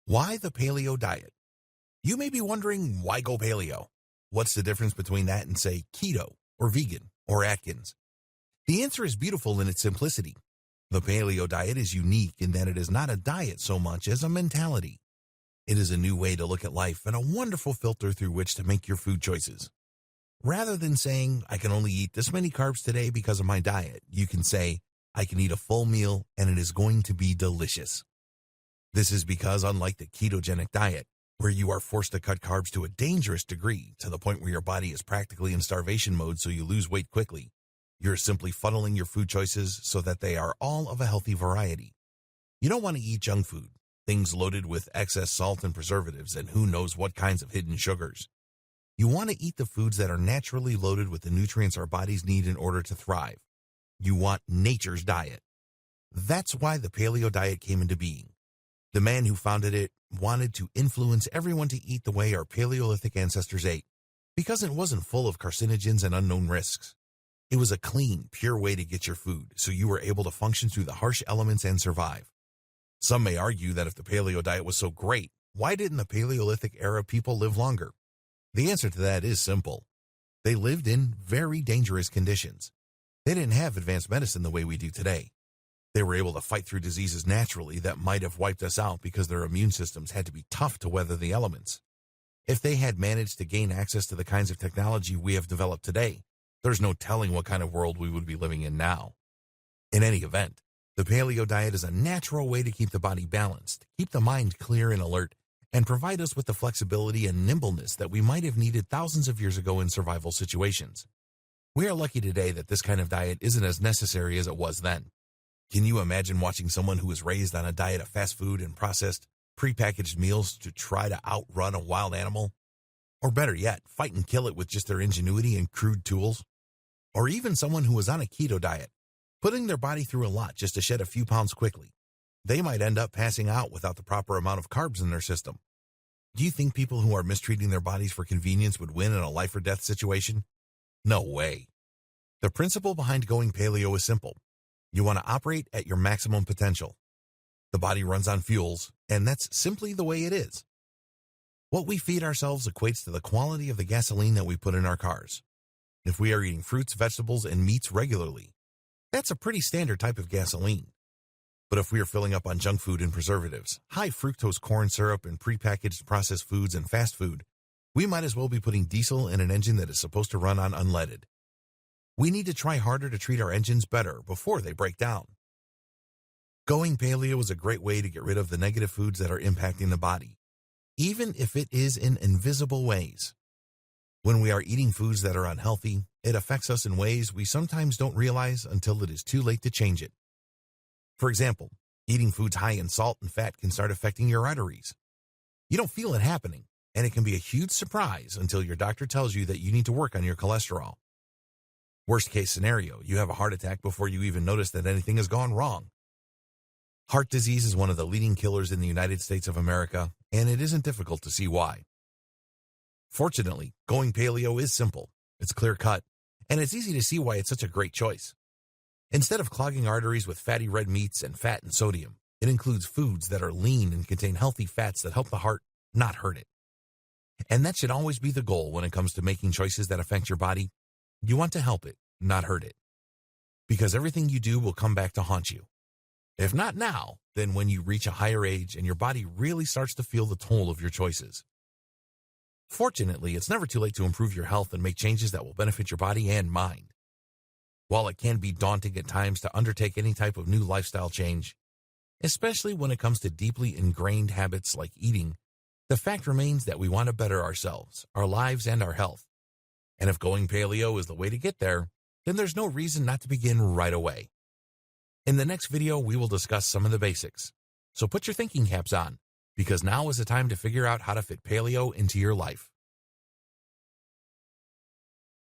Why the paleo diet? You may be wondering, why go paleo? What's the difference between that and, say, keto or vegan or Atkins? The answer is beautiful in its simplicity. The paleo diet is unique in that it is not a diet so much as a mentality. It is a new way to look at life and a wonderful filter through which to make your food choices. Rather than saying, I can only eat this many carbs today because of my diet, you can say, I can eat a full meal and it is going to be delicious. This is because, unlike the ketogenic diet, where you are forced to cut carbs to a dangerous degree to the point where your body is practically in starvation mode so you lose weight quickly, you're simply funneling your food choices so that they are all of a healthy variety. You don't want to eat junk food, things loaded with excess salt and preservatives and who knows what kinds of hidden sugars. You want to eat the foods that are naturally loaded with the nutrients our bodies need in order to thrive. You want nature's diet. That's why the paleo diet came into being. The man who founded it wanted to influence everyone to eat the way our Paleolithic ancestors ate, because it wasn't full of carcinogens and unknown risks. It was a clean, pure way to get your food, so you were able to function through the harsh elements and survive. Some may argue that if the paleo diet was so great, why didn't the Paleolithic era people live longer? The answer to that is simple. They lived in very dangerous conditions. They didn't have advanced medicine the way we do today. They were able to fight through diseases naturally that might have wiped us out because their immune systems had to be tough to weather the elements. If they had managed to gain access to the kinds of technology we have developed today, there's no telling what kind of world we would be living in now. In any event, the paleo diet is a natural way to keep the body balanced, keep the mind clear and alert, and provide us with the flexibility and nimbleness that we might have needed thousands of years ago in survival situations. We are lucky today that this kind of diet isn't as necessary as it was then. Can you imagine watching someone who was raised on a diet of fast food and processed, prepackaged meals to try to outrun a wild animal? Or better yet, fight and kill it with just their ingenuity and crude tools? Or even someone who was on a keto diet, putting their body through a lot just to shed a few pounds quickly. They might end up passing out without the proper amount of carbs in their system. Do you think people who are mistreating their bodies for convenience would win in a life or death situation? No way. The principle behind going paleo is simple. You want to operate at your maximum potential. The body runs on fuels, and that's simply the way it is. What we feed ourselves equates to the quality of the gasoline that we put in our cars. If we are eating fruits, vegetables, and meats regularly, that's a pretty standard type of gasoline. But if we are filling up on junk food and preservatives, high fructose corn syrup and prepackaged processed foods and fast food, we might as well be putting diesel in an engine that is supposed to run on unleaded. We need to try harder to treat our engines better before they break down. Going paleo is a great way to get rid of the negative foods that are impacting the body, even if it is in invisible ways. When we are eating foods that are unhealthy, it affects us in ways we sometimes don't realize until it is too late to change it. For example, eating foods high in salt and fat can start affecting your arteries. You don't feel it happening, and it can be a huge surprise until your doctor tells you that you need to work on your cholesterol. Worst case scenario, you have a heart attack before you even notice that anything has gone wrong. Heart disease is one of the leading killers in the United States of America, and it isn't difficult to see why. Fortunately, going paleo is simple, it's clear-cut, and it's easy to see why it's such a great choice. Instead of clogging arteries with fatty red meats and fat and sodium, it includes foods that are lean and contain healthy fats that help the heart, not hurt it. And that should always be the goal when it comes to making choices that affect your body. You want to help it, not hurt it. Because everything you do will come back to haunt you. If not now, then when you reach a higher age and your body really starts to feel the toll of your choices. Fortunately, it's never too late to improve your health and make changes that will benefit your body and mind. While it can be daunting at times to undertake any type of new lifestyle change, especially when it comes to deeply ingrained habits like eating, the fact remains that we want to better ourselves, our lives, and our health. And if going paleo is the way to get there, then there's no reason not to begin right away. In the next video, we will discuss some of the basics. So put your thinking caps on, because now is the time to figure out how to fit paleo into your life.